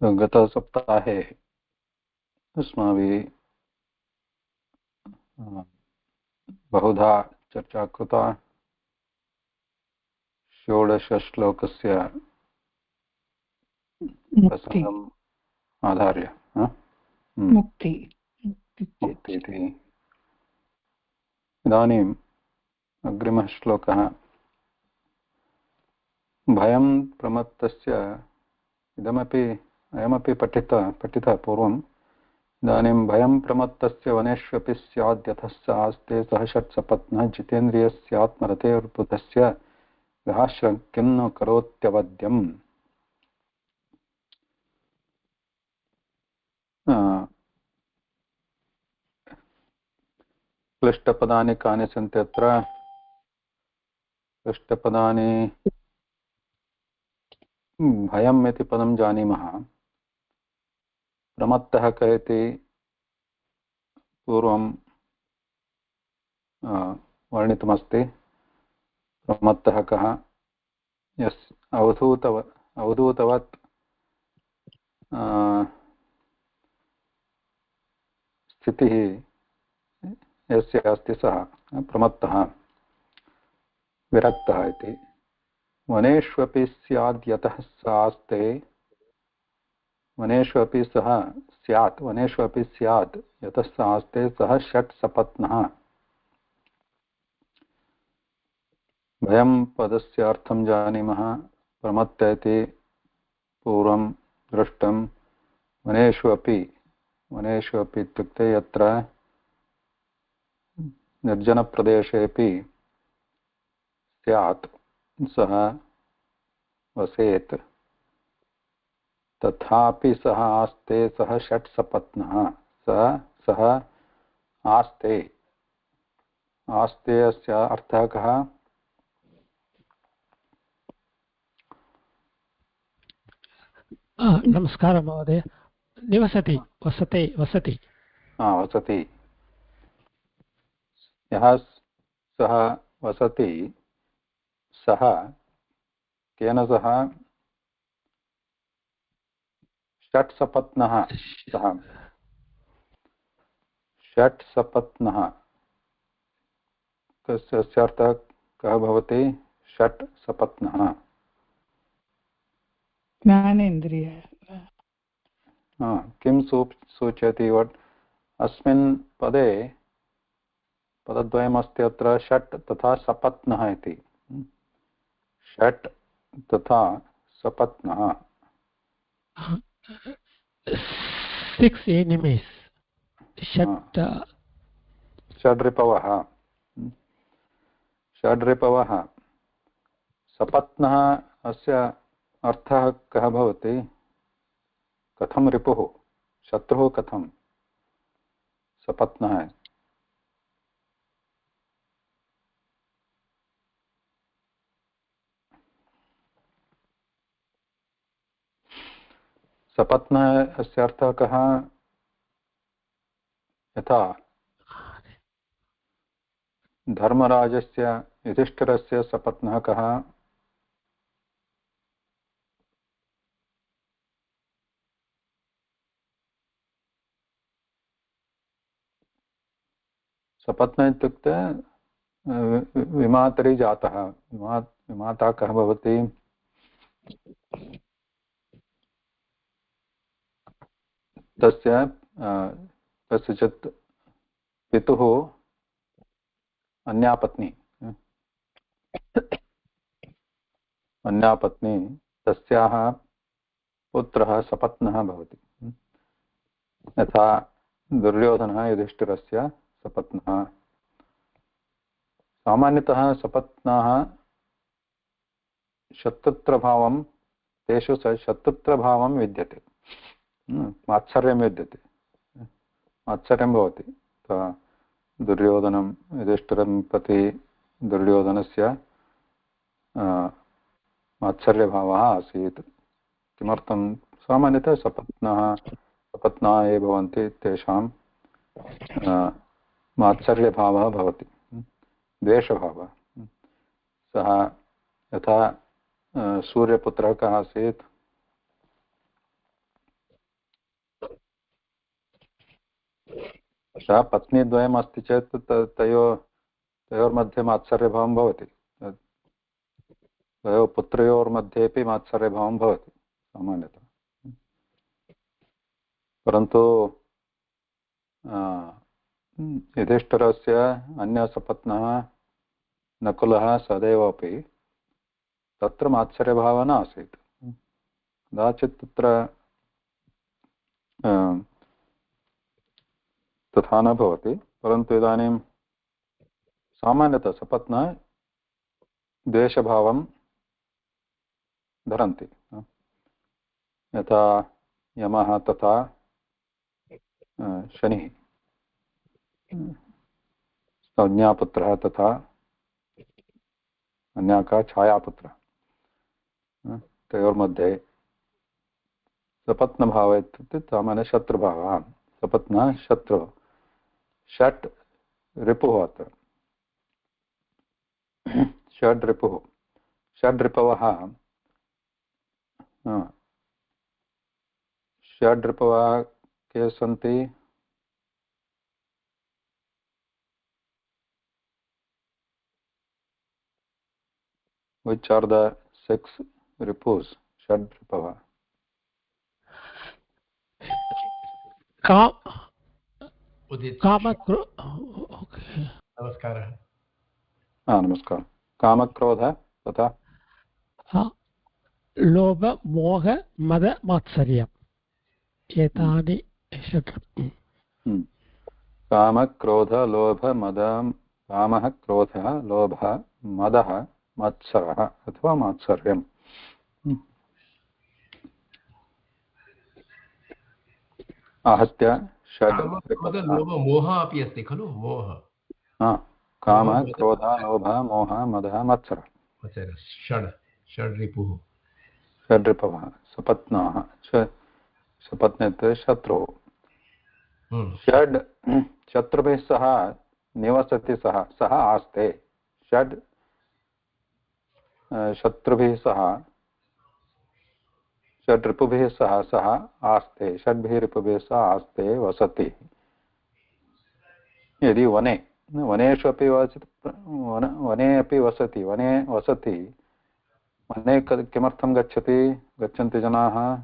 गतसप्ताहे अस्माभिः बहुधा चर्चा कृता षोडशश्लोकस्य प्रसङ्गम् आधार्य मुक्ति इति। इदानीम् अग्रिमः श्लोकः भयं प्रमत्तस्य अयमपि पठितः पूर्वम्। इदानीं भयं प्रमत्तस्य वनेष्वपि स्याद् यतः स आस्ते सह षट्सपत्नः जितेन्द्रियस्य आत्मरतेर्बुधस्य गहाश्रं किं न करोत्यवद्यम्। क्लिष्टपदानि कानि सन्ति अत्र? क्लिष्टपदानि भयम् इति पदं जानीमः। प्रमत्तः कः इति पूर्वं वर्णितमस्ति। प्रमत्तः कः? यस् अवधूतवत् स्थितिः यस्य अस्ति सः प्रमत्तः विरक्तः इति। वनेष्वपि स्याद् यतः स आस्ते, वनेष्वपि सः स्यात्, वनेष्वपि स्यात् यतः स आस्ते सः षट् सपत्नः। भयं पदस्य अर्थं जानीमः। प्रमत्त इति पूर्वं दृष्टं। वनेषु अपि इत्युक्ते यत्र निर्जनप्रदेशेपि स्यात् सः वसेत् तथापि सः आस्ते सः षट् सपत्नः। सः आस्ते अस्य अर्थः कः? नमस्कारः महोदय। निवसति, वसति। वसति। यः सः वसति सः केन सह? षट् सपत्नः। सः षट् सपत्नः तस्य अर्थः कः भवति? षट् सपत्नः ज्ञानेन्द्रिय किं सूचयति? अस्मिन् पदे पदद्वयमस्ति अत्र षट् तथा सपत्नः इति। षट् तथा सपत्नः। 6 enemies. षड्रिपवः। सपत्नः अस्य अर्थः कः भवति? कथं रिपुः? शत्रुः कथं सपत्नः? सपत्नः अस्य अर्थः कः? यथा धर्मराजस्य युधिष्ठिरस्य सपत्नः कः? सपत्नः इत्युक्ते विमातरि जातः। विमाता कः भवति? तस्य कस्यचित् पितुः अन्या पत्नी तस्याः पुत्रः सपत्नः भवति। यथा दुर्योधनः युधिष्ठिरस्य सपत्नः। सामान्यतः सपत्नाः शत्रुत्वभावं तेषु शत्रुत्वभावं विद्यते। मात्सर्यं विद्यते, मात्सर्यं भवति। दुर्योधनं युधिष्ठिरं प्रति दुर्योधनस्य मात्सर्यभावः आसीत्। किमर्थं? सामान्यतः सपत्नाः ये भवन्ति तेषां मात्सर्यभावः भवति, द्वेषभावः। सः यथा सूर्यपुत्रः कः आसीत्? सः पत्नीद्वयम् अस्ति चेत् तयोर्मध्ये मात्सर्यभावं भवति, तयोः पुत्रयोर्मध्येपि मात्सर्यभावं भवति सामान्यतः। परन्तु युधिष्ठिरस्य अन्यसपत्नः नकुलः सदैव अपि तत्र मात्सर्यभावः न आसीत्, कदाचित् तत्र तथा न भवति। परन्तु इदानीं सामान्यतः सपत्नः द्वेषभावं धरन्ति, यथा यमः तथा शनिः, संज्ञापुत्रः तथा अन्या का छायापुत्रः, तयोर्मध्ये सपत्नभावः इत्युक्ते सामान्यः शत्रुभावः। सपत्नः शत्रुः, षट् रिपुः अत्र, षड् रिपुः, षड् रिपवः, षड् रिपवः के सन्ति? Which are the 6 ripus? षड् रिपवः। नमस्कारः। नमस्कारः। कामक्रोध तथा लोभ मोह मद मात्सर्यम्, एतानि षट्। कामक्रोध लोभ मद, कामः क्रोधः लोभः मदः मत्सरः अथवा मात्सर्यम्। आहत्य षड् मोहः अपि अस्ति खलु, मोहः। कामः क्रोधः लोभः मोहः मदः मत्सरः, षड् रिपुः, षड् रिपवः। सपत्नाः, सपत्ने शत्रुः, षड् शत्रुभिः सह निवसति, सः आस्ते। षड् शत्रुभिः सह, षड् रिपुभिः सह सः आस्ते, षड्भिः रिपुभिः सह आस्ते वसति। यदि वनेषु अपि वने अपि वसति, वने किमर्थं गच्छन्ति जनाः?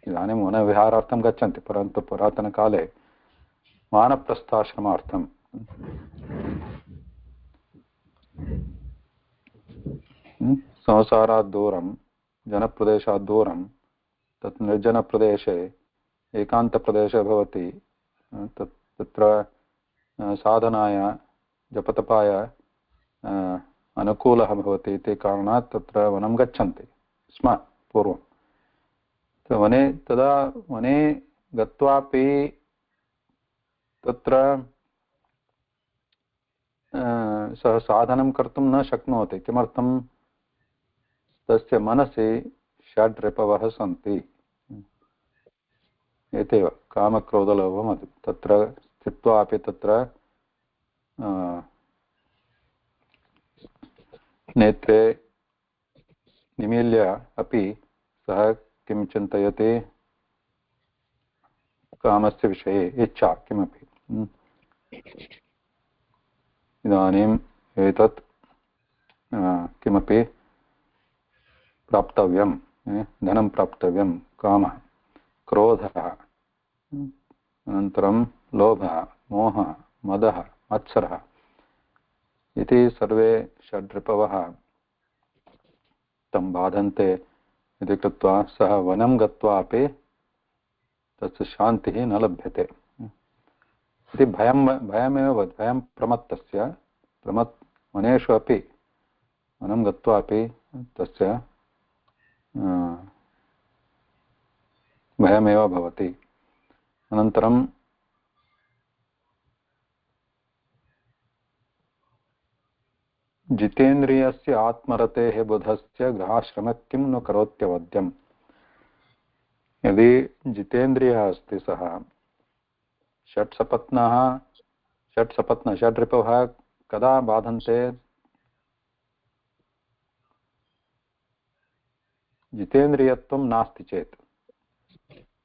इदानीं वनविहारार्थं गच्छन्ति, परन्तु पुरातनकाले वानप्रस्थाश्रमार्थं संसारात् दूरं, जनप्रदेशात् दूरं, तत् निर्जनप्रदेशे एकान्तप्रदेशे भवति, तत्र साधनाय जपतपाय अनुकूलः भवति इति कारणात् तत्र वनं गच्छन्ति स्म पूर्वं। तदा वने गत्वापि तत्र सः साधनं कर्तुं न शक्नोति। किमर्थं? तस्य मनसि षड् रिपवः सन्ति। एतेव कामक्रोधलोभः, तत्र स्थित्वा अपि तत्र नेत्रे निमील्य अपि सः किं चिन्तयति? कामस्य विषये इच्छा किमपि। इदानीम् एतत् किमपि प्राप्तव्यं, धनं प्राप्तव्यं, कामः, क्रोधः, अनन्तरं लोभः, मोहः, मदः, मत्सरः इति सर्वे षड् रिपवः तं बाधन्ते इति कृत्वा सः वनं गत्वा अपि तस्य शान्तिः न लभ्यते इति भयमेव भयं प्रमत्तस्य। वनेषु अपि वनं गत्वा अपि तस्य भयमेव भवति। अनन्तरं जितेन्द्रियस्य आत्मरतेः बुधस्य गृहाश्रमः किं नु करोत्यवद्यम्। यदि जितेन्द्रियः अस्ति सः, षट् रिपवः कदा बाधन्ते? जितेन्द्रियत्वं नास्ति चेत्,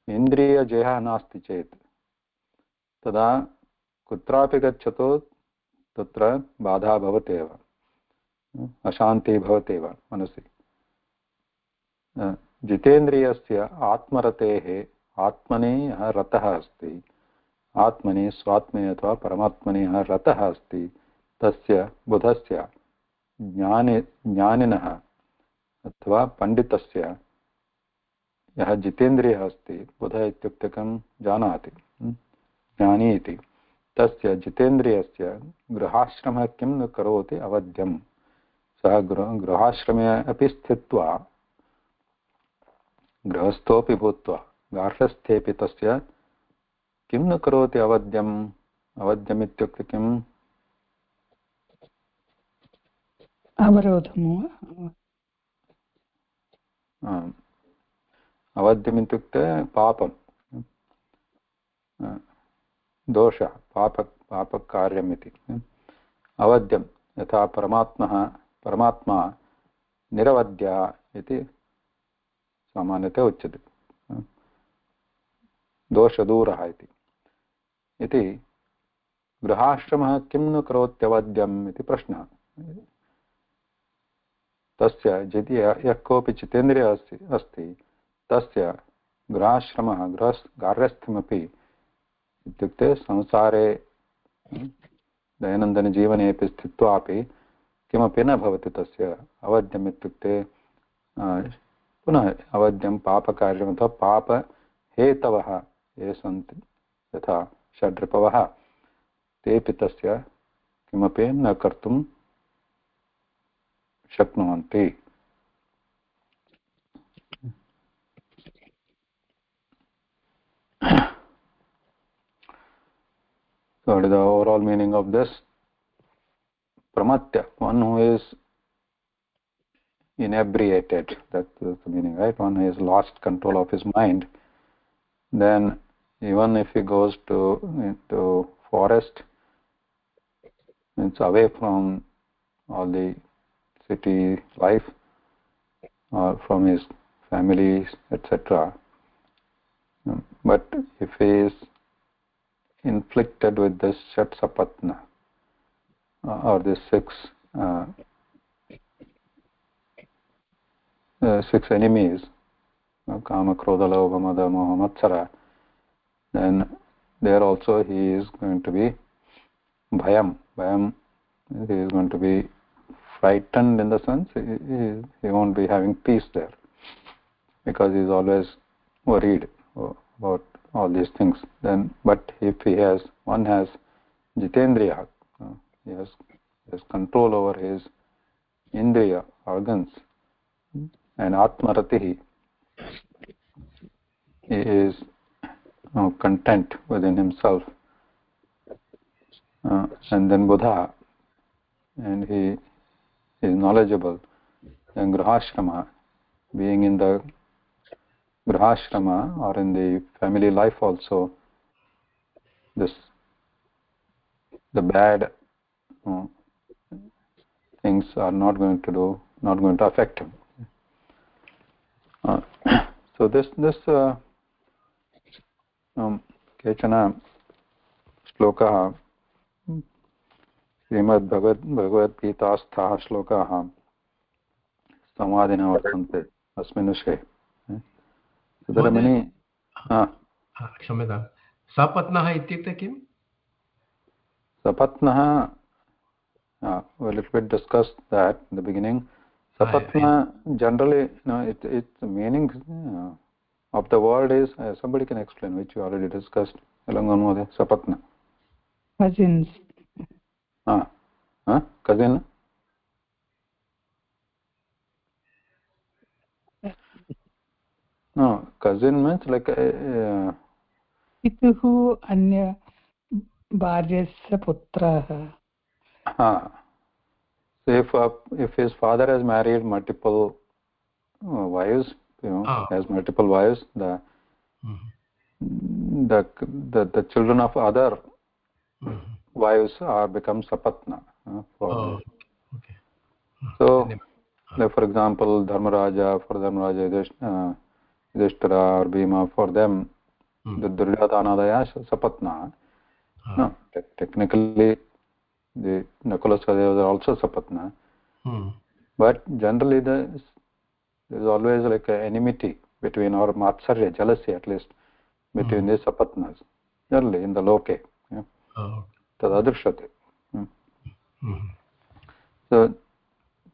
इन्द्रियजयः नास्ति चेत्, तदा कुत्रापि गच्छतु तत्र बाधा भवत्येव, अशान्तिः भवत्येव मनसि। जितेन्द्रियस्य आत्मरतेः आत्मनि यः रतः अस्ति, आत्मनि स्वात्मनि अथवा परमात्मनि यः रतः अस्ति, तस्य बुधस्य ज्ञानिनः अथवा पण्डितस्य यः जितेन्द्रियः अस्ति, बुधः इत्युक्ते कं जानाति, ज्ञानी इति, तस्य जितेन्द्रियस्य गृहाश्रमः किं न करोति अवध्यं। सः गृहाश्रमे अपि स्थित्वा गृहस्थोऽपि भूत्वा गार्हस्थ्येऽपि तस्य किं न करोति अवध्यम्। अवध्यम् इत्युक्ते किम्? अवरोधं अवध्यम् इत्युक्ते पापं, दोषः, पापकार्यम् इति। अवध्यं यथा परमात्मा निरवध्यः इति सामान्यतया उच्यते, दोषदूरः इति। गृहाश्रमः किं न करोत्यवध्यम् इति प्रश्नः। तस्य यदि यः कोऽपि जितेन्द्रियः अस्ति तस्य गृहाश्रमः गार्हस्थ्यमपि इत्युक्ते संसारे दैनन्दिनजीवनेपि स्थित्वापि किमपि न भवति तस्य। अवध्यम् इत्युक्ते पुनः अवध्यं पापकार्यम् अथवा पापहेतवः ये सन्ति, यथा षड्रिपवः, तेऽपि तस्य किमपि न कर्तुं शक्नुवन्ति। So what is the overall meaning of this? Pramatya, one who is inebriated, that's the meaning, right? One who has lost control of his mind. Then even if he goes into forest, it's away from all the city life or from his families, etc. But if he is inflicted with this Shatsapatna or the six enemies, Kama, Krodha, Lobha, Mada, Moha, Matsara, then there also he is going to be bhayam. Bhayam, he is going to be frightened, in the sense he won't be having peace there, because he is always worried about all these things. Then, but if one has jitendriya, he has control over his indriya organs, and atmaratihi, he is content within himself, and then buddha, and he is knowledgeable. Then grahashrama, being in the grahashrama or in the family life also, the bad things are not going to affect him. So this kechana shlokaः श्रीमद्भगवद्गीतास्थाः श्लोकाः संवादिनः वर्तन्ते अस्मिन् विषये। क्षम्यतां, सपत्नः इत्युक्ते किम्? सपत्नः, we a little bit discussed that in the beginning. Sapatna, generally, it's the meaning of the word is, somebody can explain, which you already discussed. Sapatna. Cousins. Cousin? No, cousin means like Pituhu anya bharyasya putraha. So if his father has married multiple wives, has multiple wives, the children of other wives are become sapatna. Okay. So, like for example, Dharmaraja, Yudhishthira or Bhima, for them, the Duryodhanadaya sapatna. No, technically the Nakula Sahadeva are also Sapatna. But generally there is always like an enmity between, or Matsarya, jealousy at least, between these Sapatnas. Generally in the Loke. Yeah. Tadadrishate. So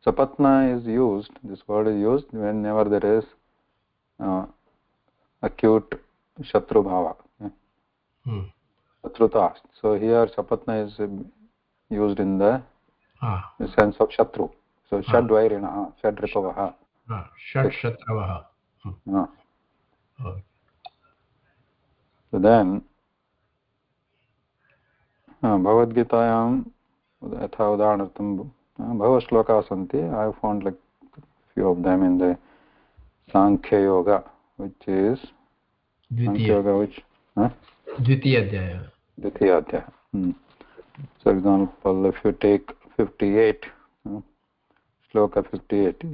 Sapatna is used, this word is used whenever there is acute Shatru Bhava. Yeah. Shatruta. So here Sapatna is used in the sense of Shatru. So Shad Vairina, Shad Ripavaha. Shad Shatravaha. So then Bhagavad-gītāyām यथा उदाहरणार्थं बहवः श्लोकाः सन्ति. I found like few of them in the Sankhya Yoga, which is Sankhya Yoga, which Dvitiya Adhyaya. Dvitiya Adhyaya. For example, if you take 58, Shloka 58,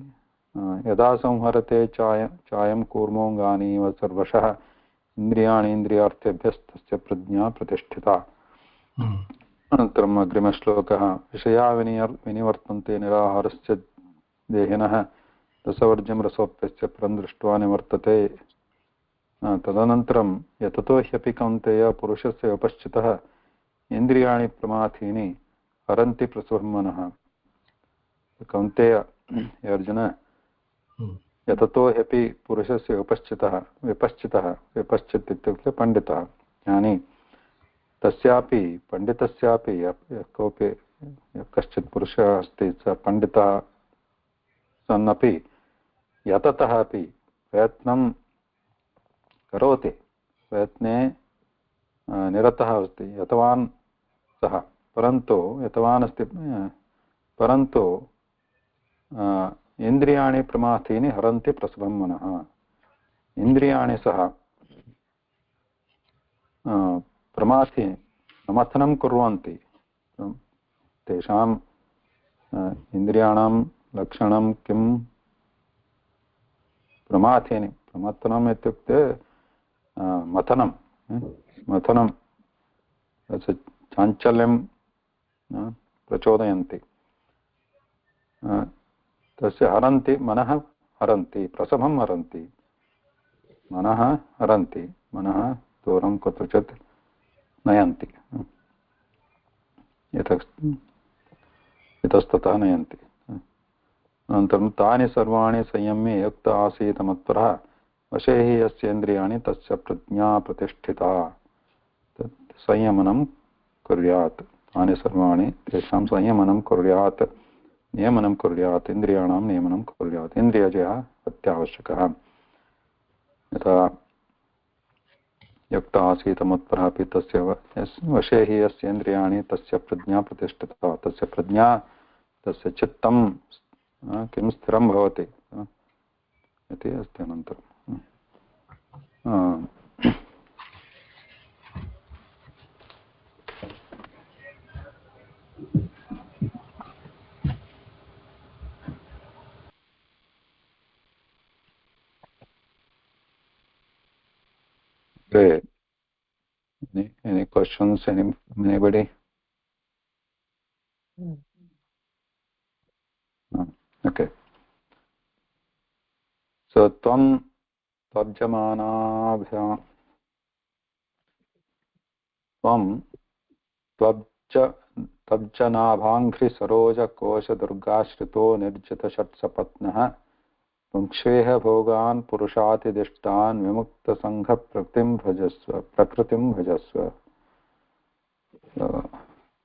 यदा संहरते चायं कूर्मोऽङ्गानीव सर्वशः इन्द्रियाणि इन्द्रियार्थेभ्यस्तस्य प्रज्ञा प्रतिष्ठिता. अनन्तरम् अग्रिमश्लोकः विषया विनिवर्तन्ते निराहारस्य देहिनः रसवर्ज्यं रसोप्यस्य परं दृष्ट्वा निवर्तते. तदनन्तरं यततो ह्यपि कौन्तेय पुरुषस्य उपश्चितः इन्द्रियाणि प्रमाथीनि हरन्ति प्रसुर्मनः. कौन्तेय अर्जुन यततो ह्यपि पुरुषस्य उपश्चितः विपश्चित् इत्युक्ते पण्डितः ज्ञानी तस्यापि पण्डितस्यापि कोऽपि कश्चित् पुरुषः अस्ति स पण्डितः सन्नपि यततः अपि प्रयत्नं करोति प्रयत्ने निरतः अस्ति यतवान् सः परन्तु यतवान् अस्ति परन्तु इन्द्रियाणि प्रमाथीनि हरन्ति प्रसभं मनः. इन्द्रियाणि सः प्रमाथी समर्थनं कुर्वन्ति. तेषां इन्द्रियाणां लक्षणं किं प्रमाथीनि प्रमथनम् इत्युक्ते मथनं चाञ्चल्यं प्रचोदयन्ति. तस्य हरन्ति मनः हरन्ति प्रसभं हरन्ति मनः हरन्ति मनः दूरं कुत्रचित् नयन्ति इतस्ततः नयन्ति. अनन्तरं तानि सर्वाणि संयम्य युक्त आसीत् मत्परः वशे हि यस्येन्द्रियाणि तस्य प्रज्ञा प्रतिष्ठिता. संयमनं कुर्यात् तानि सर्वाणि तेषां संयमनं कुर्यात् नियमनं कुर्यात् इन्द्रियाणां नियमनं कुर्यात्. इन्द्रियजयः अत्यावश्यकः. यथा युक्त आसीत् मत्परः अपि तस्य वशे हि यस्य इन्द्रियाणि तस्य प्रज्ञा प्रतिष्ठिता. तस्य प्रज्ञा तस्य चित्तं किं स्थिरं भवति इति अस्ति. अनन्तरं Great. Any questions? Anybody? No. Okay. So tvam tvabjamanabhyam tvam tvabjanabhangri saroja kosha durgashrito nirjita shatsapatnah Punksheha bhogan purushati dishtan vimukta sangha prakritim bhajasva.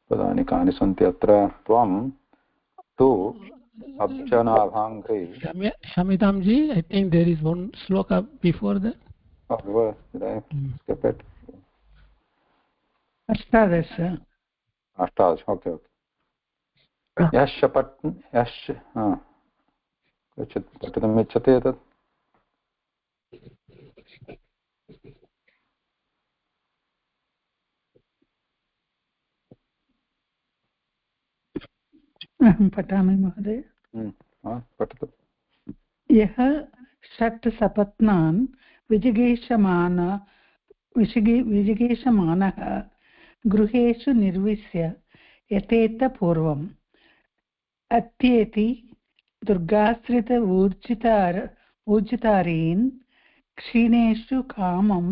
Padani kani santi atra tvam tu abjanabhangri. Shamitamji, I think there is one sloka before that. Oh, before, did I skip it? Ashtadasha. Ashtadash, okay. Yash shapat, yash, पठितुम् इच्छति एतत्? अहं पठामि महोदय. पठतु. यः षट् सपत्नान् विजिगीषमानः गृहेषु निर्विश्य यतेत पूर्वम् अत्येति दुर्गाश्रित ऊर्जितारीन् क्षीणेषु कामं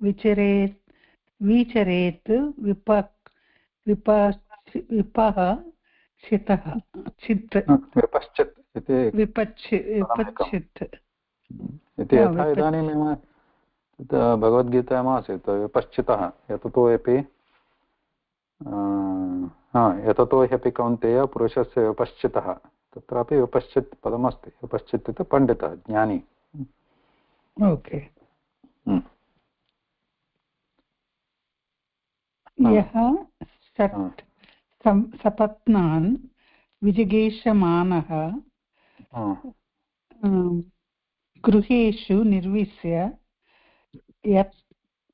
विचरेत् विपश्चितः विपश्चित् इति विपच्छित् इति यथा इदानीमेव भगवद्गीतायामासीत् विपश्चितः यततो ह्यपि कौन्तेय पुरुषस्य विपश्चितः तत्रापि विपश्चित् पदमस्ति विपश्चित् इति पण्डितः ज्ञानी ओके यः सपत्नान् विजिगीषमाणः गृहेषु निर्विश्य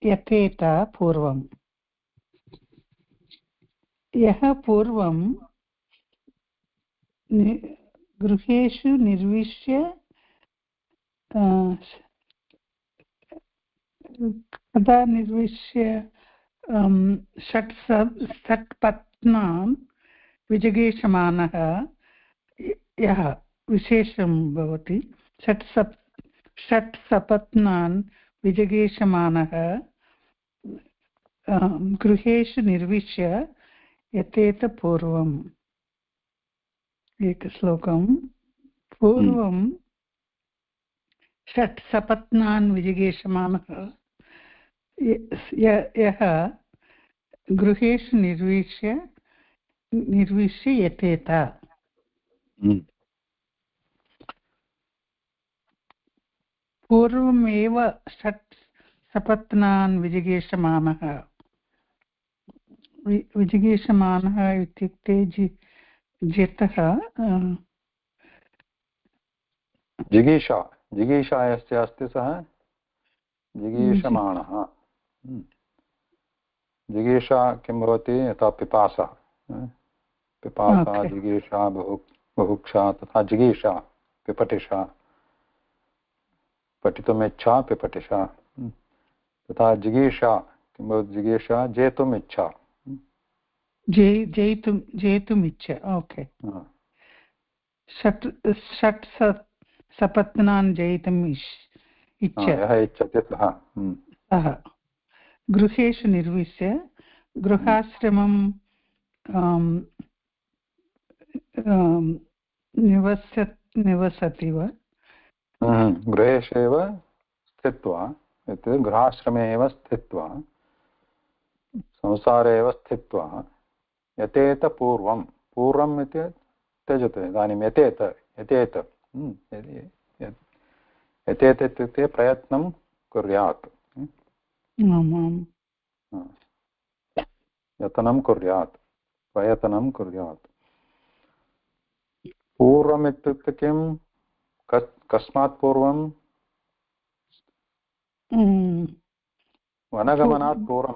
यतेत पूर्वम् यः पूर्वं गृहेषु निर्विश्य कदा निर्विश्य षट्पत्नां विजिगीषमाणः यः विशेषं भवति षट्सपत्नान् विजिगीषमाणः गृहेषु निर्विश्य यतेत पूर्वम् एकश्लोकं पूर्वं षट्सपत्नान् विजिगीषमाणः यः गृहेषु निर्विश्य यतेत पूर्वमेव षट्सपत्नान् विजिगीषमाणः विजिगीषमाणः इत्युक्ते जितः जिगीषा यस्य अस्ति सः जिगीषमाणः जिगीषा किं भवति यथा पिपासा जिगीषा बुभुक्षा तथा जिगीषा पिपठिषा पठितुमिच्छा पिपठिषा तथा जिगीषा किं भवति जिगीषा जेतुम् इच्छा जेतुमिच्छा ओके षट् सपत्नान् जयितुम् इच्छा यः इच्छति सः गृहेषु निर्विश्य गृहाश्रमं निवसति वा गृहेषु एव स्थित्वा इत्युक्ते गृहाश्रमे एव स्थित्वा संसारे एव स्थित्वा यतेत पूर्वम् इति त्यजतु इदानीं यतेत इत्युक्ते प्रयत्नं कुर्यात् यतनं कुर्यात् प्रयत्नं कुर्यात् पूर्वम् इत्युक्ते किं कस्मात् पूर्वं वनगमनात् पूर्वम्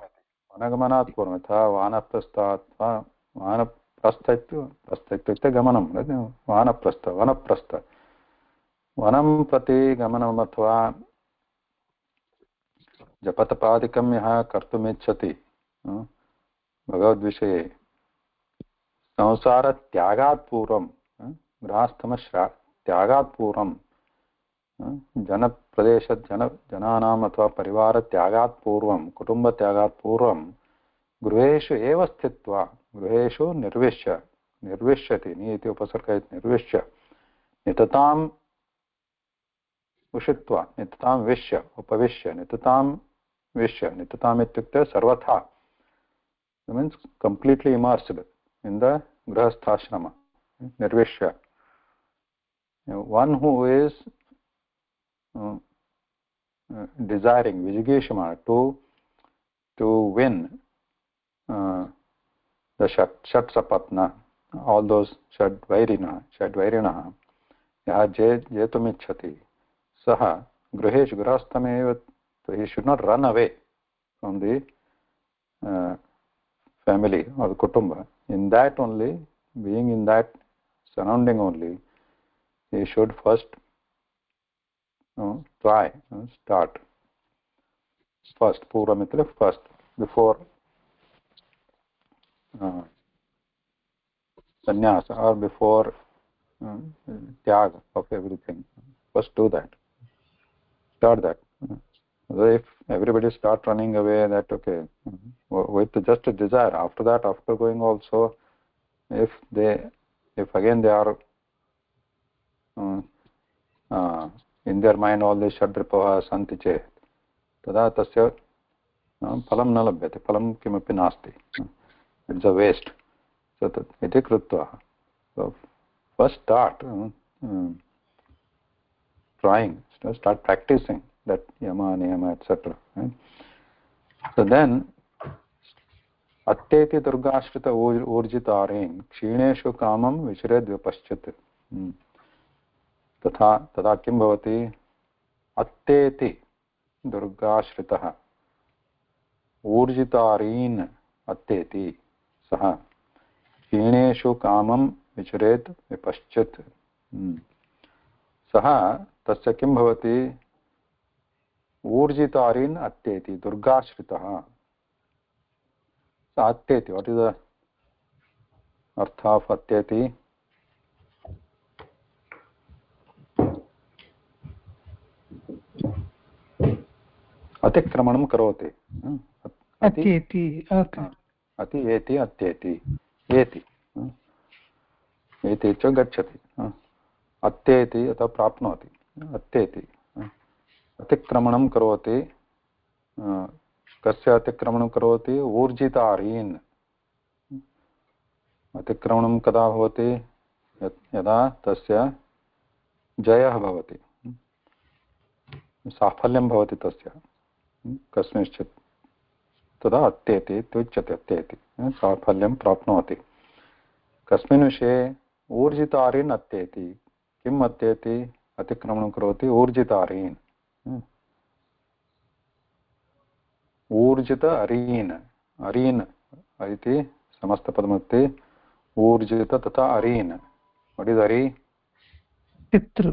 वनगमनात् पूर्वं यथा वानप्रस्थात् वानप्रस्थ इत्युक्ते गमनं वनप्रस्थ वनं प्रति गमनम् अथवा जपतपादिकं यः कर्तुमिच्छति भगवद्विषये संसारत्यागात् पूर्वं गृहस्थमत्यागात् पूर्वं जनानाम् अथवा परिवारत्यागात् पूर्वं कुटुम्बत्यागात् पूर्वं गृहेषु एव स्थित्वा गृहेषु निर्विश्यति इति उपसर्गः निर्विश्य निततां उषित्वा निततां उपविश्य नितताम् इत्युक्ते सर्वथा means completely immersed in the गृहस्थाश्रम निर्विश्य one who is desiring vijigeshama to win the shat-sapatna, all those shadvairinaha yaha jetumichhati saha gruhesh grahasthamev, so he should not run away from the family or the kutumba. In that only, being in that surrounding only, he should first start first, purvamitra first, before sannyasa or before tyag of everything. First do that. Start that. So if everybody start running away, that okay, with just a desire. After that, after going also, if again they are in their mind all the षड्रिपवः सन्ति चेत् तदा तस्य फलं न लभ्यते, फलं किमपि नास्ति. It's a waste. So इति कृत्वा, so first start trying, start practicing that yama niyama etc. Right? So then atteti durgashrita urjitarein क्षीणेषु कामं विचरेद् विपश्चित्. तदा किं भवति? अत्तेति दुर्गाश्रितः ऊर्जितारीन् अत्तेति सः क्षीणेषु कामं विचरेत् विपश्चित्. सः तस्य किं भवति? ऊर्जितारीन् अत्तेति दुर्गाश्रितः. अत्तेति, what is the earth of अत्तेति? अतिक्रमणं करोति. अत्येति. अति एति अत्येति एति एति च गच्छति. अत्येति अथवा प्राप्नोति. अत्येति अतिक्रमणं करोति. कस्य अतिक्रमणं करोति? ऊर्जितारीन्. अतिक्रमणं कदा भवति? यदा तस्य जयः भवति, साफल्यं भवति तस्य कस्मिंश्चित्, तदा अत्येति इत्युच्यते. अत्येति साफल्यं प्राप्नोति. कस्मिन् विषये? ऊर्जितारीन् अत्येति. किम् अत्येति? अतिक्रमणं करोति ऊर्जितारीन्. ऊर्जित अरीन्. अरीन् इति समस्तपदमस्ति. ऊर्जित तथा अरीन्. व्हाट इज अरी? पितृ.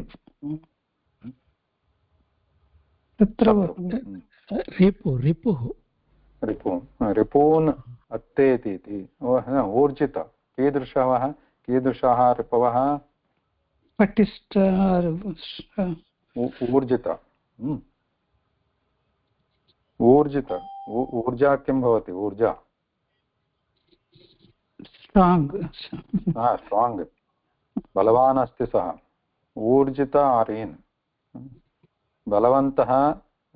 रिपून् अत्तेति इति. ऊर्जित कीदृशाः रिपवः? पटिष्ठ. ऊर्जित. ऊर्जित ऊर्जा किं भवति? ऊर्जा स्ट्रांग. बलवान् अस्ति सः. ऊर्जित आरीन्. बलवन्तः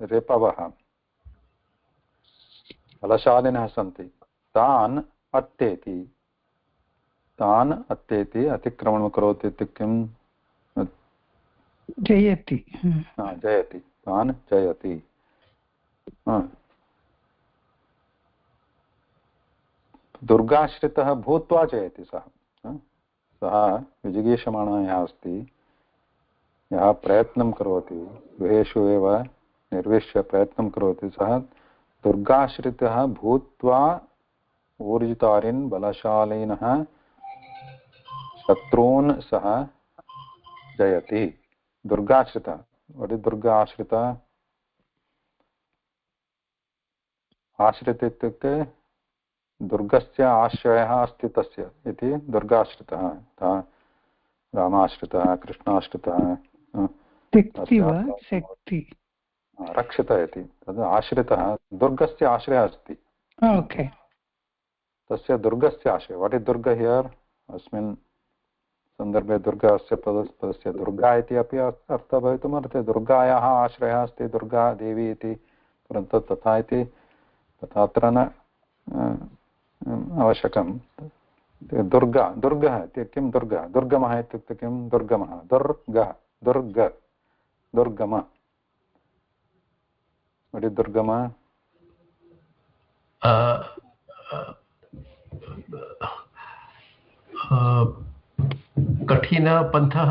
रिपवः बलशालिनः सन्ति. तान् अत्तेति. तान् अत्तेति अतिक्रमणं करोति इति किम्? जयति. जयति. तान् जयति. दुर्गाश्रितः भूत्वा जयति सः. सः विजिगीषमाणः यः अस्ति, यः प्रयत्नं करोति, गृहेषु एव निर्विश्य प्रयत्नं करोति, सः दुर्गाश्रितः भूत्वा ऊर्जितारीन् बलशालिनः शत्रून् सः जयति. दुर्गाश्रितः. वट् इस् दुर्गा आश्रितः? आश्रित इत्युक्ते दुर्गस्य आश्रयः अस्ति तस्य इति दुर्गाश्रितः. रामाश्रितः, कृष्णाश्रितः, रक्षितः इति. तद् आश्रितः दुर्गस्य आश्रयः अस्ति. तस्य दुर्गस्य आश्रयः. What is Durg here? अस्मिन् सन्दर्भे दुर्गस्य पदस्य दुर्गा इति अपि अर्थः भवितुमर्हति. दुर्गायाः आश्रयः अस्ति दुर्गा देवी इति, परन्तु तथा इति तत्र न आवश्यकं. दुर्गा. दुर्गः इति किं? दुर्गः. दुर्गमः इत्युक्ते किं? दुर्गमः. दुर्गः. दुर्गम. वट् इस् दुर्गम? कठिनपन्थः.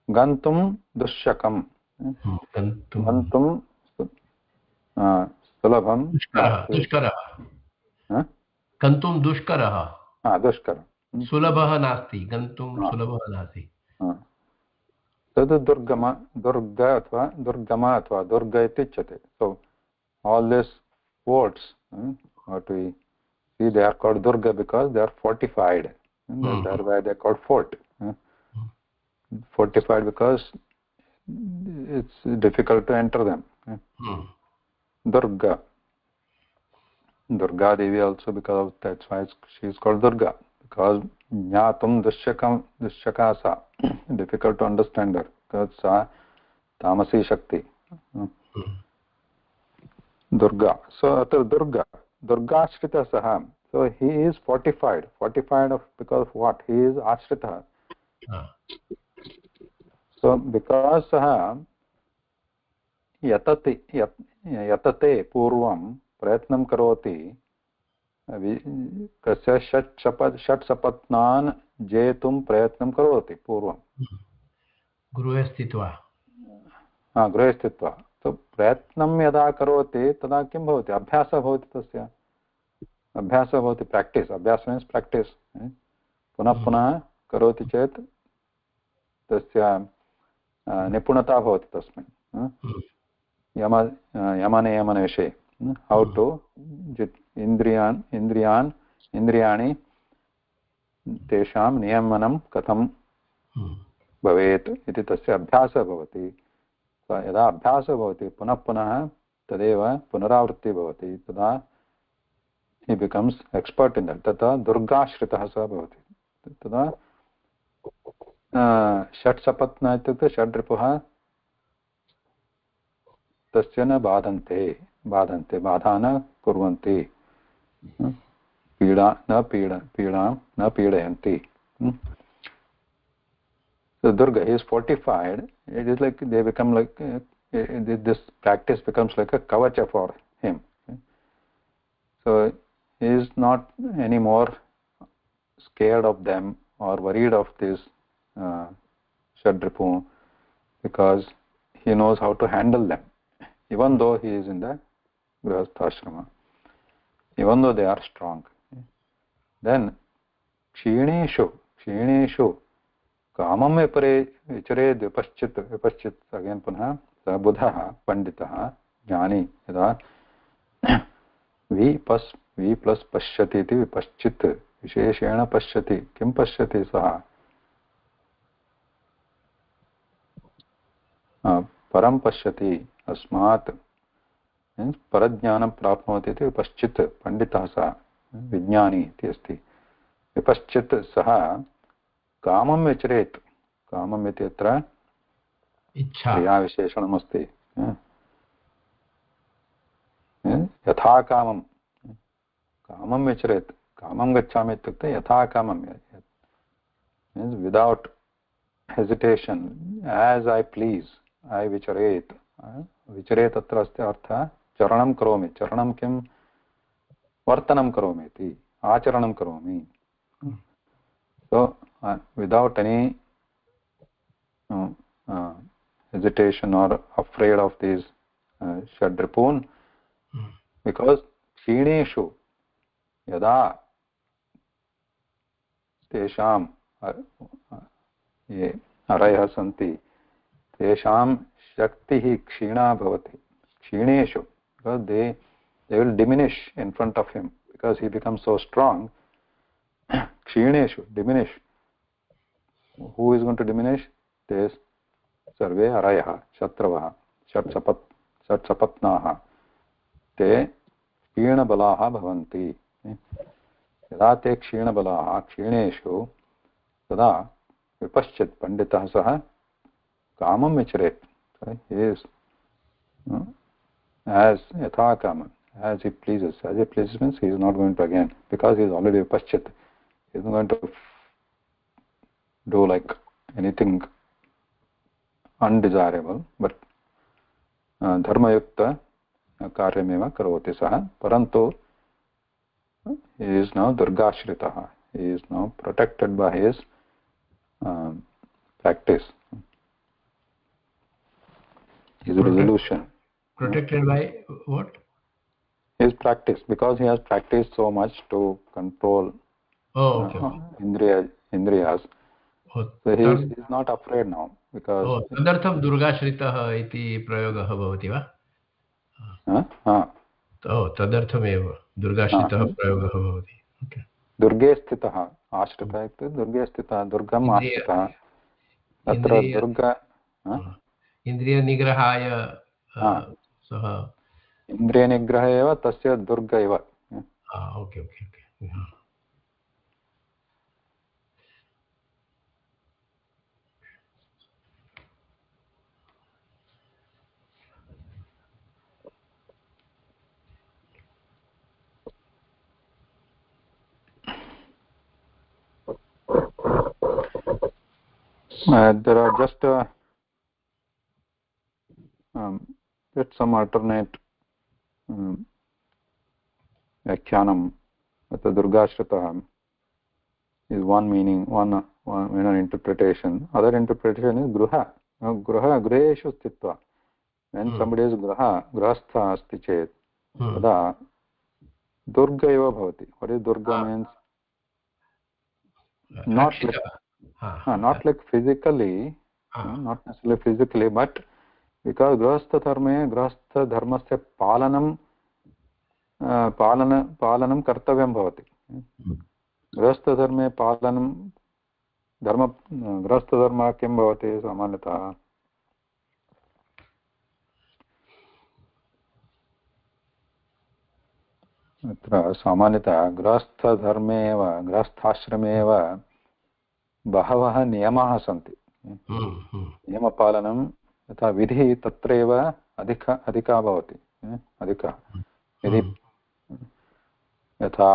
गन्तुं दुःशकं. गन्तुं सुलभं. दुष्करः. गन्तुं दुष्करः. दुष्करं. सुलभः नास्ति. गन्तुं सुलभः नास्ति. तद् दुर्गम. दुर्ग अथवा दुर्गम अथवा दुर्ग इत्युच्यते. सो all these words what we see, they are called Durga because they are fortified. That's why they are called fort. Fortified because it's difficult to enter them. Durga. Durga Devi also, because that's why she is called Durga, because Jnatum Dushakasa, difficult to understand her, because sa Tamasi Shakti. Durga. So Durga Ashrita Saha. So he is fortified because of what? He is Ashrita. So because Saha yatate purvam prayatnam karoti kasya षट् सपत्नान् जेतुं प्रयत्नं करोति पूर्वं गृहे स्थित्वा गृहे स्थित्वा तो प्रयत्नं यदा करोति तदा किं भवति अभ्यासः भवति तस्य अभ्यासः भवति प्राक्टिस् अभ्यास मीन्स् प्राक्टिस् पुनः पुनः करोति चेत् तस्य निपुणता भवति तस्मिन् यमन विषये how to इन्द्रियाणि तेषां नियमनं कथं भवेत् इति तस्य अभ्यासः भवति यदा अभ्यासः भवति पुनः पुनः तदेव पुनरावृत्तिः भवति तदा he becomes expert in that तथा दुर्गाश्रितः सः भवति तदा षट् सपत्न इत्युक्ते षड् रिपुः तस्य न बाधन्ते बाधा न कुर्वन्ति पीडां न पीडयन्ति. So Durga is fortified. It is like they become like this practice becomes like a kavacha for him. So he is not anymore scared of them or worried of this Shadripu because he knows how to handle them. Even though he is in the Grihastha, even though they are strong. Then Kshineshu Kamam Vichare Vipaschit again Punha Buddha Panditaha Jnani Yada V plus Pashyati iti Vipaschit Visheshena Pashyati Kim Pashyati Saha Param Pashyati Asmat means Parajnanam Prapnoti iti Vipaschit Panditah Saha Vijnani iti asti Vipaschit Saha Kamam Vicharet Kamam iti atra Ichha Kriya Visheshanam asti Yatha Kamam Kamam Vicharet Kamam Gacchami itukte Yatha Kamam means without hesitation as I please I Vicharet Vicharet atra asti artha Charanam karomi Charanam kim Vartanam karomi iti Acharanam karomi. So without any hesitation or afraid of these Shadripun because Kshineshu Yada Tesham ye Arayah Santi Tesham Shaktihi Kshina Bhavati Kshineshu because they will diminish in front of him because he becomes so strong. Kshineshu, diminish. Who is going to diminish? Te sarve arayah, shatravaha, shatsapatnaha. Te kshina balaha bhavanti. Yada te kshina balaha, kshineshu, tada vipaschit panditah saha kamam vicharet. He is as yatha kamam, as he pleases. As he pleases means he is not going to again, because he is already vipaschit. He is not going to do like anything undesirable, but dharmayukta karyameva karoti saha. Parantu he is now Durgashritaha. He is now protected by his practice, his resolution. Protected by what? His practice, because he has practiced so much to control Indriyas. So he is not afraid now because. तदर्थं दुर्गाश्रितः इति प्रयोगः भवति वा? तदर्थमेव दुर्गाश्रितः प्रयोगः भवति okay दुर्गे स्थितः आश्रितः इत्युक्ते दुर्गे स्थितः दुर्गम् आश्रितः तत्र दुर्ग इन्द्रियनिग्रहाय सः इन्द्रियनिग्रह एव तस्य दुर्ग इव okay okay okay there are just some alternate Vyakhyanam at the Durgashritah is one meaning, one interpretation. Other interpretation is Gruha. Griheshu Sthitva. When somebody is Grahastha asti chet, tada Durga eva bhavati. What is Durga means? Not like physically, not necessarily physically, but because grahastha dharmasya palanam kartavyam bhavati. Grahastha dharme palanam dharma grahastha dharma kim bhavati samanatah. अत्र सामान्यतः गृहस्थधर्मे एव गृहस्थाश्रमे एव बहवः नियमाः सन्ति नियमपालनं यथा विधिः तत्रैव अधिका भवति अधिकः यदि यथा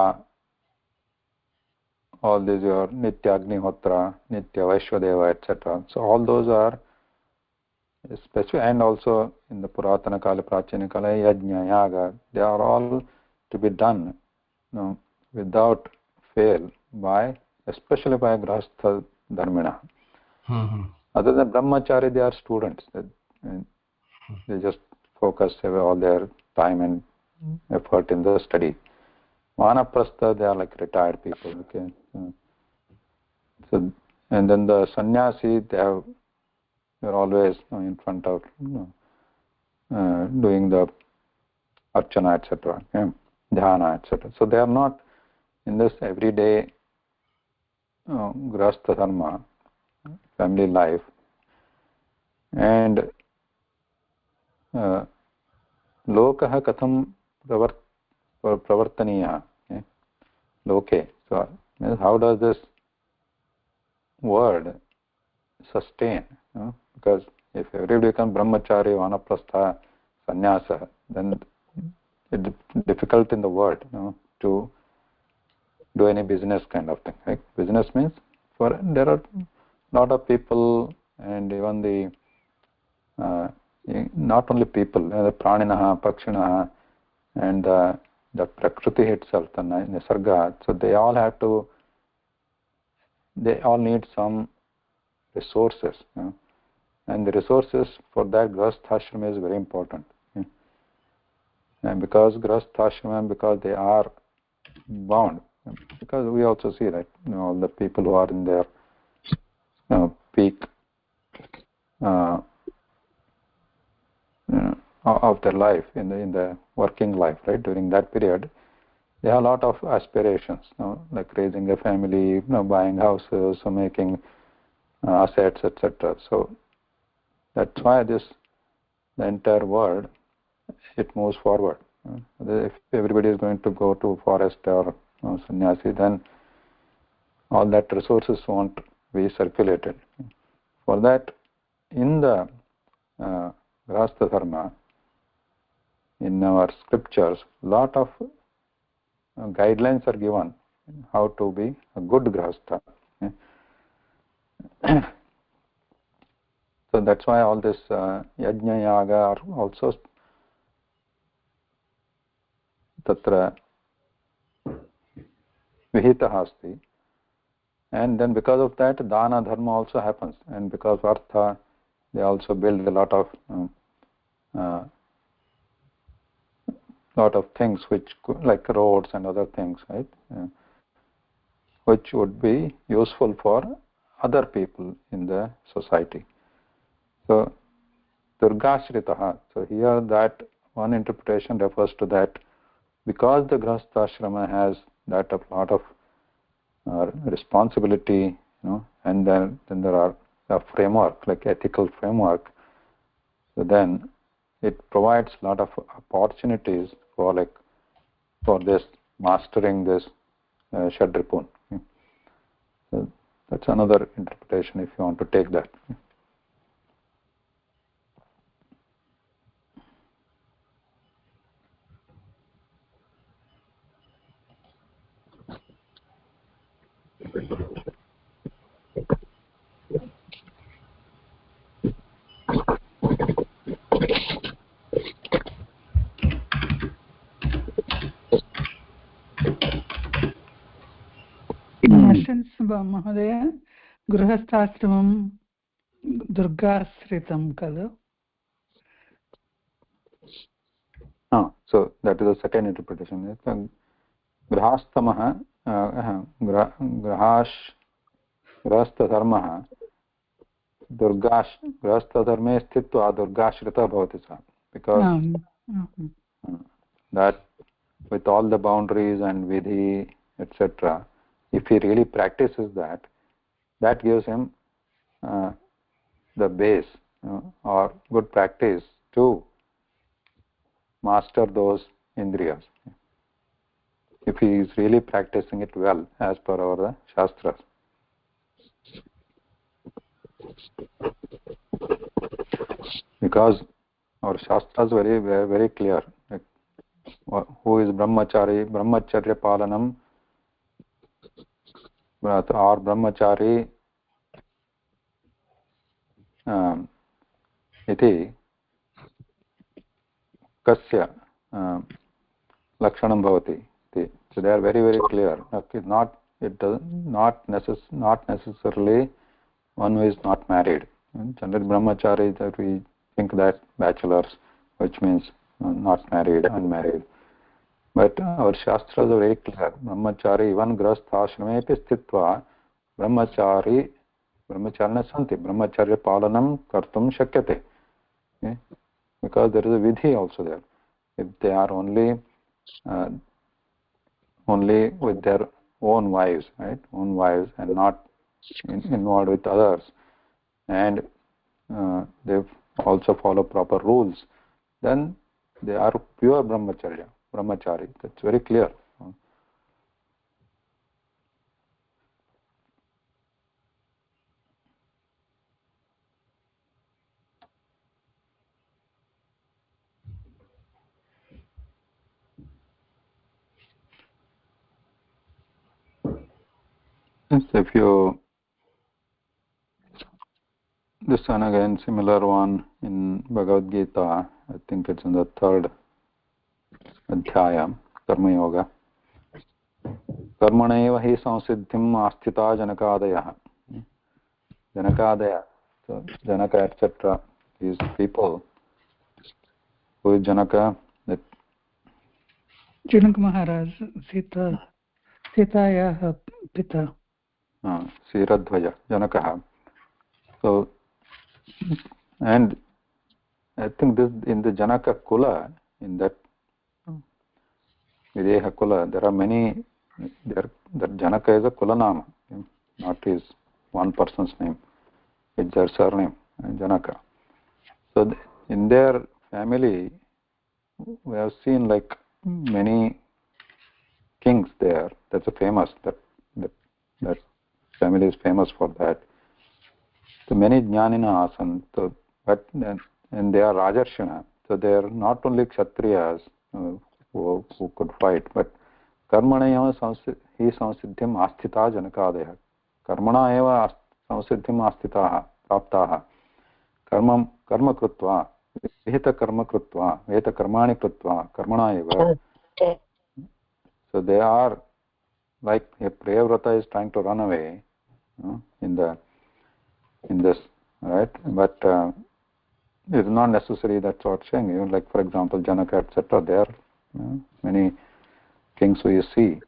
all these are nitya agnihotra nitya vaishwadeva etc so all those are specific and also in the puratana kala prachina kala yajna yaga they are all to be done without fail by especially by grahastha dharmina other than brahmachari they are students they just focus all their time and effort in the study vanaprastha they are like retired people okay so and then the sannyasi they're always in front of doing the archana etc okay? Dhyana etc so they are not in this everyday grahastha dharma family life and lokah katham pravartaniyah okay? Loke so how does this word sustain because if everybody becomes brahmachari vanaprastha sannyasa then it's difficult in the world to do any business kind of thing right business means there are lot of people and even the not only people the praninaha pakshinaha and the prakriti itself the nisarga so they all need some resources and the resources for that grahasthashrama is very important and because grahasthashrama because they are bound because we also see that all the people who are in their peak of their life in the working life right during that period they have a lot of aspirations like raising a family buying houses or making assets etc so that's why the entire world it moves forward if everybody is going to go to forest or sannyasi then all that resources won't be circulated for that in the grahastha dharma in our scriptures lot of guidelines are given how to be a good grahastha so that's why all this yajna yaga are also tatra vihitah asti and then because of that dana dharma also happens and because artha they also build a lot of things which like roads and other things right which would be useful for other people in the society so durgashritah so here that one interpretation refers to that because the grahastha has that a lot of responsibility, and then there are a framework, like ethical framework, so then it provides a lot of opportunities for this mastering this Shadripun. So that's another interpretation if you want to take that. महोदय गृहस्थाश्रमं दुर्गाश्रितं खलु. So that is the second interpretation. Grahasthamah grahastadharmah grahastadharme sthitva durgashritah bhavati sa, because that with all the boundaries and vidhi, etc., if he really practices that, that gives him the base or good practice to master those indriyas, if he is really practicing it well as per our shastras. Because our shastras very very clear, like, who is brahmachari, brahmacharya palanam, or brahmachari iti kasya lakshanam bhavati. So they are very very clear. Not necessarily one who is not married. Generally brahmachari, that we think that bachelors, which means not married, unmarried. But our shastras are very clear. Brahmachari even grahastha api sthitva brahmacharya santi, brahmacharya palanam kartum shakyate. Okay? Because there is a vidhi also there. If they are only with their own wives, right? Own wives, and not involved with others, and they also follow proper rules, then they are pure brahmachari. That's very clear. Yes, if you this one again, similar one in Bhagavad Gita, I think it's in the 3rd adhyaya, Karma Yoga. Karmaneva hi samsiddhim asthita janakadaya. Janakadaya. So Janaka, etc. These people. Who is Janaka? That Janaka Maharaj, Sitayaha Pita. Siradhvaja, Janaka. So, and I think this in the Janaka Kula, in that Videha Kula, there are many. That Janaka is a Kulanama, not his one person's name. It's their surname, Janaka. So in their family, we have seen like many kings there. That's a famous. That family is famous for that. So many jnanina asan. So, and they are rajarshana. So they are not only kshatriyas who could fight, but कर्मण एव हि संसिद्धिम् आस्थिता जनकादयः. कर्मणा एव संसिद्धिम् आस्थिताः प्राप्ताः. कर्म कृत्वा विहितकर्म कृत्वा विहितकर्माणि कृत्वा कर्मणा एव. So they are like a Priyavrata is trying to run away in this, right? But it is not necessary that's what saying. Even like for example Janaka, etc. There are many kings who you see,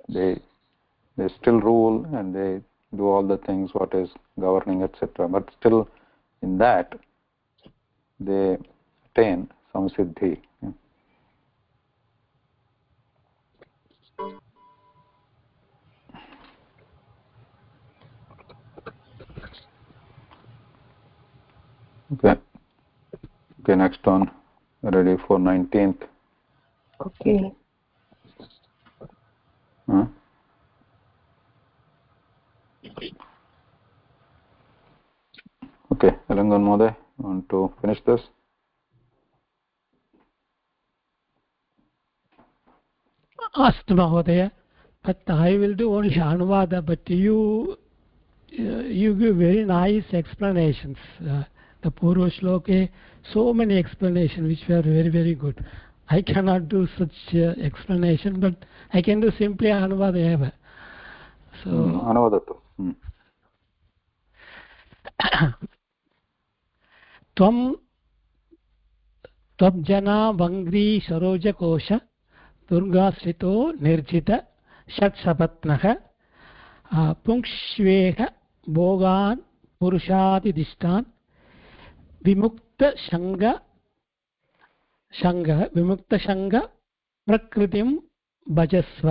they still rule and they do all the things what is governing, etc. But still in that they attain samsiddhi. Okay, next one. Ready for 19th. Okay. Okay, Alangan Mode, want to finish this? Asked Mahodaya, but I will do only Anuvada, but you give very nice explanations. The Purva Shloka, so many explanations which were very, very good. I cannot do such explanation, but I can do simply Anuvada eva. So Anuvadatu. त्वब्जना वङ्ग्री सरोजकोश दुर्गाश्रितो निर्जित षट्सपत्नः पुंक्ष्वेह भोगान् पुरुषादिदिष्टान् विमुक्तशङ्ग प्रकृतिं भजस्व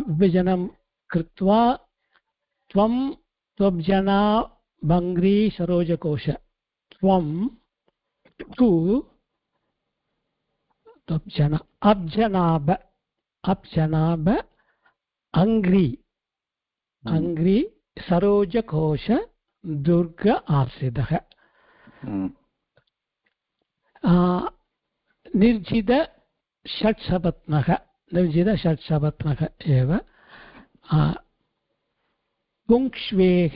विभजनं कृत्वा त्वं त्वब्जना भङ्ग्री सरोजकोश त्वं तु त्वब्जना अब्जनाभ अङ्ग्री सरोजकोश दुर्ग आश्रितः निर्जित षट्सपत्नः एव पुंक्ष्वेः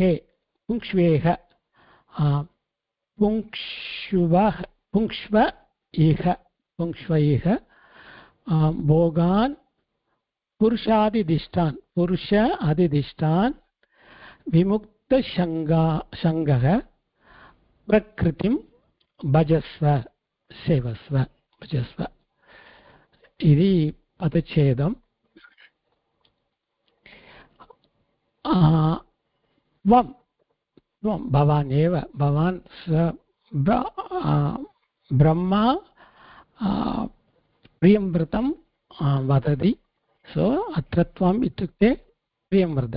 पुंक्ष्व इह भोगान् पुरुष आदिदिष्टान् विमुक्तशङ्गः प्रकृतिं भजस्व सेवस्व भजस्व इति पदच्छेदम् भवान् एव भवान् ब्रह्मा प्रियंव्रतं वदति सो अत्र त्वम् इत्युक्ते प्रियंव्रत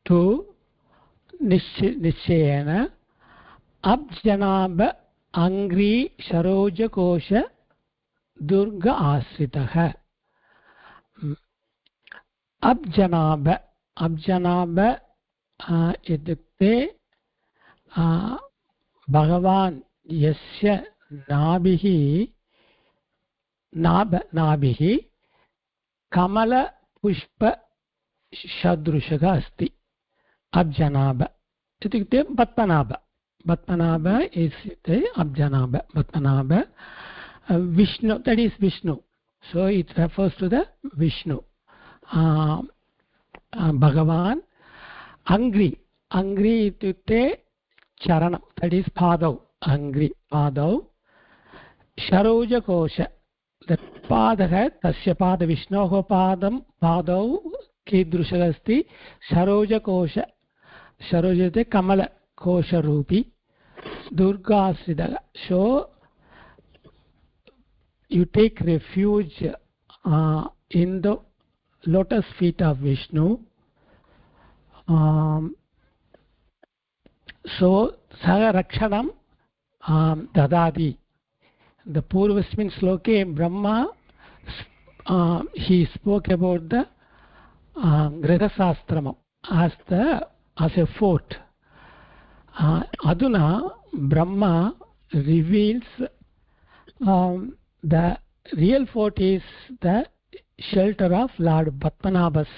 तु निश्चयेन अब्जनाभ अङ्ग्री सरोजकोश दुर्ग आश्रितः अब्जनाभ इत्युक्ते भगवान् यस्य नाभिः कमलपुष्पसदृशः अस्ति अब्जनाभ इत्युक्ते पद्मनाभ इत्युक्ते अब्जनाभ Padmanabha Vishnu, that is Vishnu, so it refers to the Vishnu. Bhagavan Angri ityukte charanam, that is Padau, Angri Padau. Sharoja Kosha, that Padaha, Tasya Pada Vishnoho Padam, Padau Kidrusha Asti, Sharoja Kosha, Sharojate Kamala Kosha Rupi, Durga Siddha. So you take refuge in the lotus feet of Vishnu. So Saga Rakshanam Dadadi. The Purvasmin Sloke Brahma, he spoke about the Grihasastramam as a fort. Aduna Brahma reveals the real fort is the shelter of Lord Padmanabha's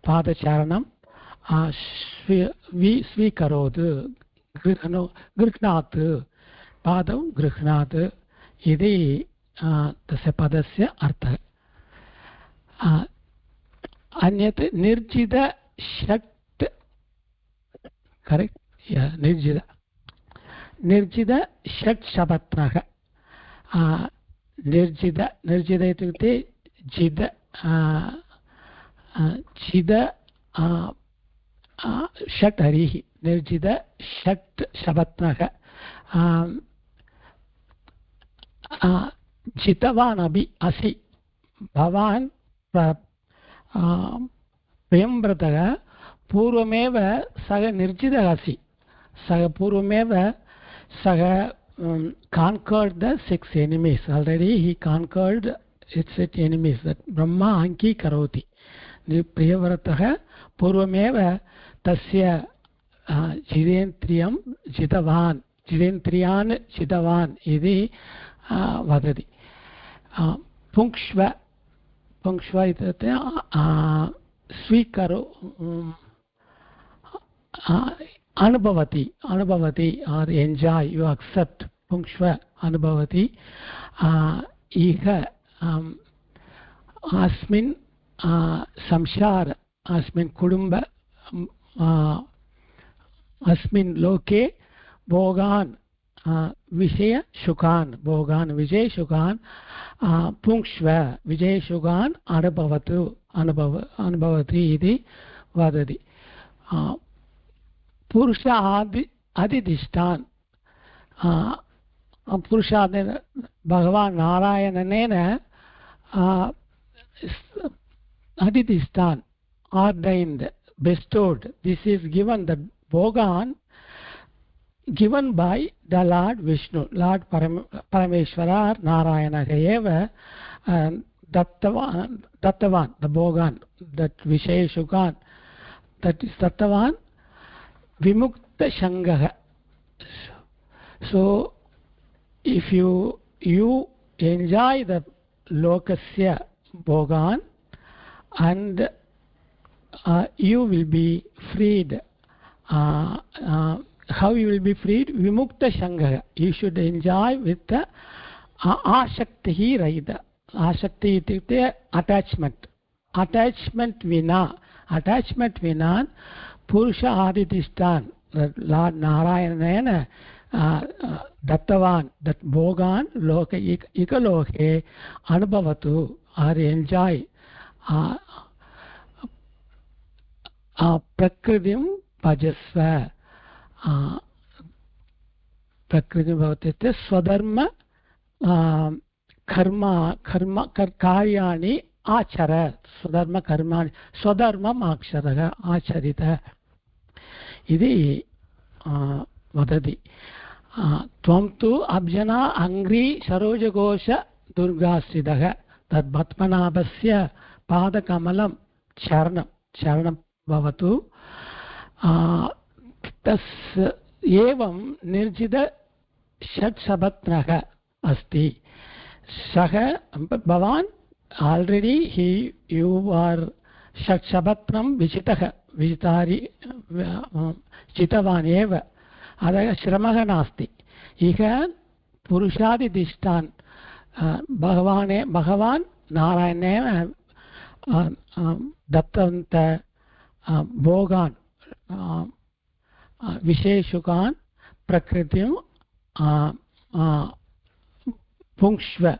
Padacharanam Svikarod Grihnath Padam Grihnath Idi Tasya Padasya Artha Anyat Nirjida Shat, correct? Yeah, Nirjida Shat Shabatnaha Nirjida itukte Jida Shat Harihi Nirjida Shat Shabatnaha Jitavan Abhi Asi Bhavan Priyamvrataga पूर्वमेव सः निर्जितः अस्ति सः पूर्वमेव सः conquered the 6 enemies already he conquered its enemies that brahma ankikaroti प्रियव्रतः पूर्वमेव तस्य जितेन्द्रियं जितवान् जितेन्द्रियान् जितवान् इति वदति पुङ्क्ष्व पुङ्क्ष्व इत्युक्ते स्वीकरो अनुभवति अनुभवति or enjoy you accept पुङ्क्ष्व अनुभवति इह अस्मिन् संसार अस्मिन् कुटुम्ब अस्मिन् लोके भोगान् विषयसुखान् भोगान् विषयसुखान् पुङ्क्ष्व विषयसुखान् अनुभवति इति वदति पुरुष अधिष्ठान् पुरुषादेन भगवान् नारायणनेन अधिष्ठान् ordained bestowed this is given the bhogan given by the Lord Vishnu Lord Parameshwara Narayana eva dattavan the bhogan that Vishaya Shukan that is dattavan vimukta shangaha so if you enjoy the lokasya bhogan and you will be freed how you will be freed vimukta shangaha you should enjoy with the ashakti rahita ashakti ityukte attachment vina purusha adidishtan Lord Narayanana dattavan that bhogan loka ikaloke anubhavatu or enjoy prakritim bhajasva prakritim bhavati swadharma karma karyani achara swadharma karmani swadharmam aksharaha acharita idi vadati tvam tu abjana angri sarojagosha durgasridha tad bhatmanabhasya padakamalam charanam bhavatu tas evam nirjita षट्सपत्नः अस्ति सः भवान् already you are षट्सपत्नं विजितारि चितवान् एव अतः श्रमः नास्ति इह पुरुषादिष्टान् भगवान् नारायणेन दत्तवन्त भोगान् विशेषुकान् प्रकृतिं पुङ्क्ष्व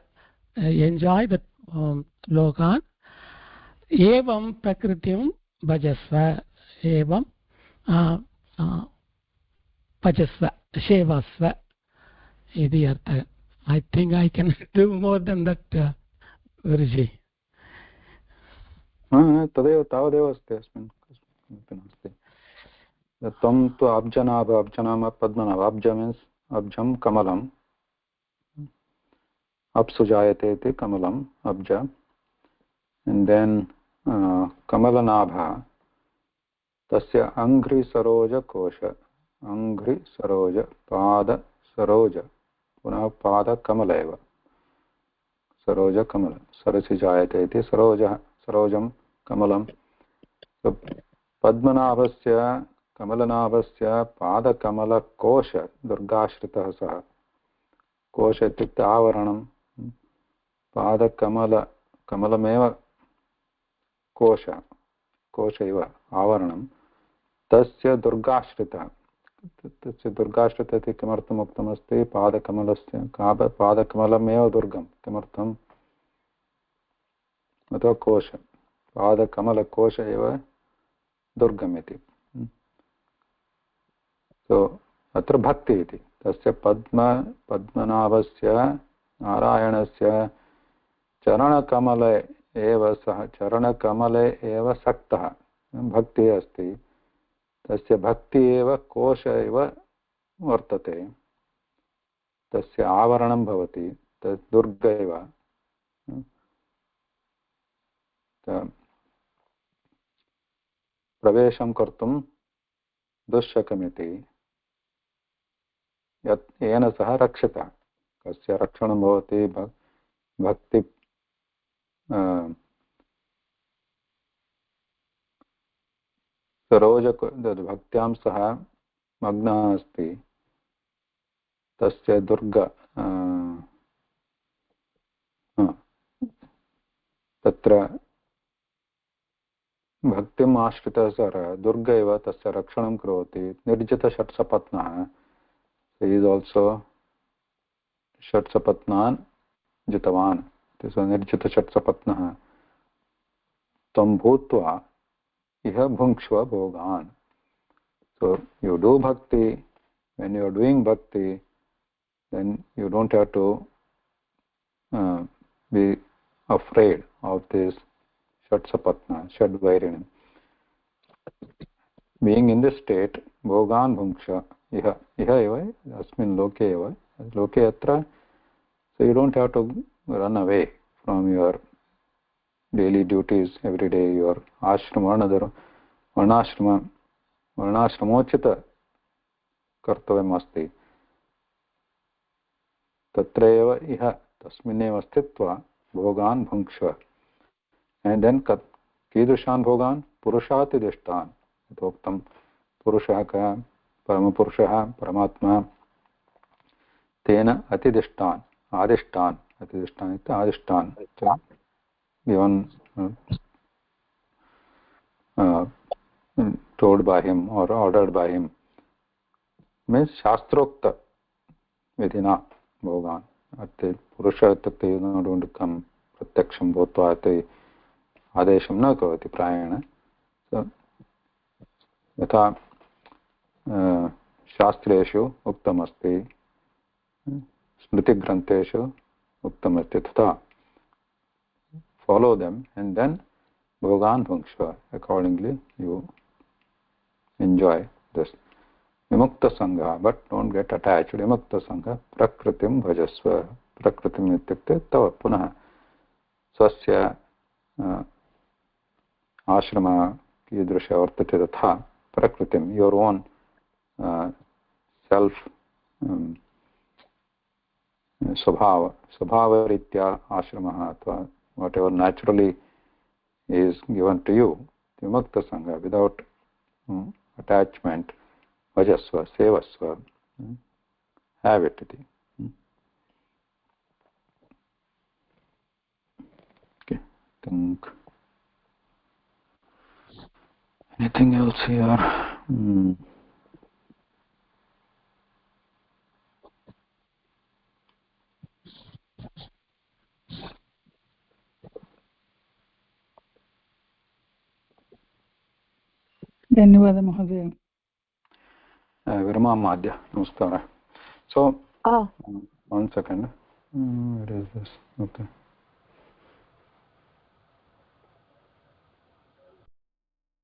enjoy the lokan evam prakritim bhajasva evam bhajasva sevasva iti artha I think I can do more than that Guruji तदेव तावदेव अस्ति अस्मिन् किमपि नास्ति त्वं तु अब्जनाभ अब्जनाम पद्मनाभ अब्ज means अब्जं कमलं Apsujayate iti kamalam abja and then kamalanabha tasya angri saroja kosha angri saroja pada saroja punah pada kamala eva saroja kamala sarasijayate iti saroja sarojam kamalam so padmanabhasya kamalanabhasya pada kamala kosha durgashritah sah kosha ityukte avaranam पादकमल कमलमेव कोश इव आवरणं तस्य दुर्गाश्रितः तस्य दुर्गाश्रितः इति किमर्थम् उक्तमस्ति पादकमलस्य पादकमलमेव दुर्गं किमर्थम् अथवा कोश पादकमलकोश एव दुर्गम् इति सो अत्र भक्ति इति तस्य पद्मनाभस्य नारायणस्य चरणकमले एव सः चरणकमले एव सक्तः भक्तिः अस्ति तस्य भक्ति एव कोश इव वर्तते, तस्य आवरणं भवति, तत् दुर्ग इव। प्रवेशं कर्तुं दुःशकमिति, येन सह रक्षितः। कस्य रक्षणं भवति? भक्ति सरोज भक्त्यां सह मग्नः अस्ति, तस्य दुर्ग तत्र भक्तिम् आश्रितः सः दुर्ग इव तस्य रक्षणं करोति। निर्जितषट्सपत्नः, he is also षट्सपत्नान् जितवान्, निर्जितषट्सपत्नः। त्वं भूत्वा इह भुङ्क्ष्व भोगान्। So you do bhakti. When you are doing bhakti, then you don't have to be afraid of this Shatsapatna, Shadvairinam. Being in this state, Bhogan Bhunksha, Iha eva, Asmin Loke eva, Loke atra, so you don't have to run away from your daily duties every day, your ashrama, varnashramochita कर्तव्यम् अस्ति, तत्रैव इह तस्मिन्नेव स्थित्वा भोगान् भुङ्क्ष्व। and then कीदृशान् भोगान्? पुरुषात् दिष्टान्। यथोक्तं पुरुषः कः? परमपुरुषः परमात्मा। तेन अतिदिष्टान् आदिष्टान्, अतिदिष्टान् इत्युक्ते आदिष्टान्, given told by him or ordered by him, means शास्त्रोक्त विधिना भोगान्। अर्थात् पुरुषः इत्युक्ते you don't become प्रत्यक्षं भूत्वा इति आदेशं न करोति प्रायेण। यथा शास्त्रेषु उक्तमस्ति, स्मृतिग्रन्थेषु उक्तमस्ति, तथा follow them and then bhogan bhunksva, accordingly you enjoy this. Vimukta sangha, but don't get attached. Vimukta sangha prakritim bhajasva. Prakritim ityukte tava punah swasya ashrama कीदृशः वर्तते तथा prakritim, your own self स्वभावरीत्या आश्रमः अथवा whatever naturally is given to you, vimukta sangha, without attachment, vajasva, sevasva, have it. Okay, think anything else here? धन्यवादः महोदय। Viramamadya, namaskara. So, 1 second. Where is this? Okay.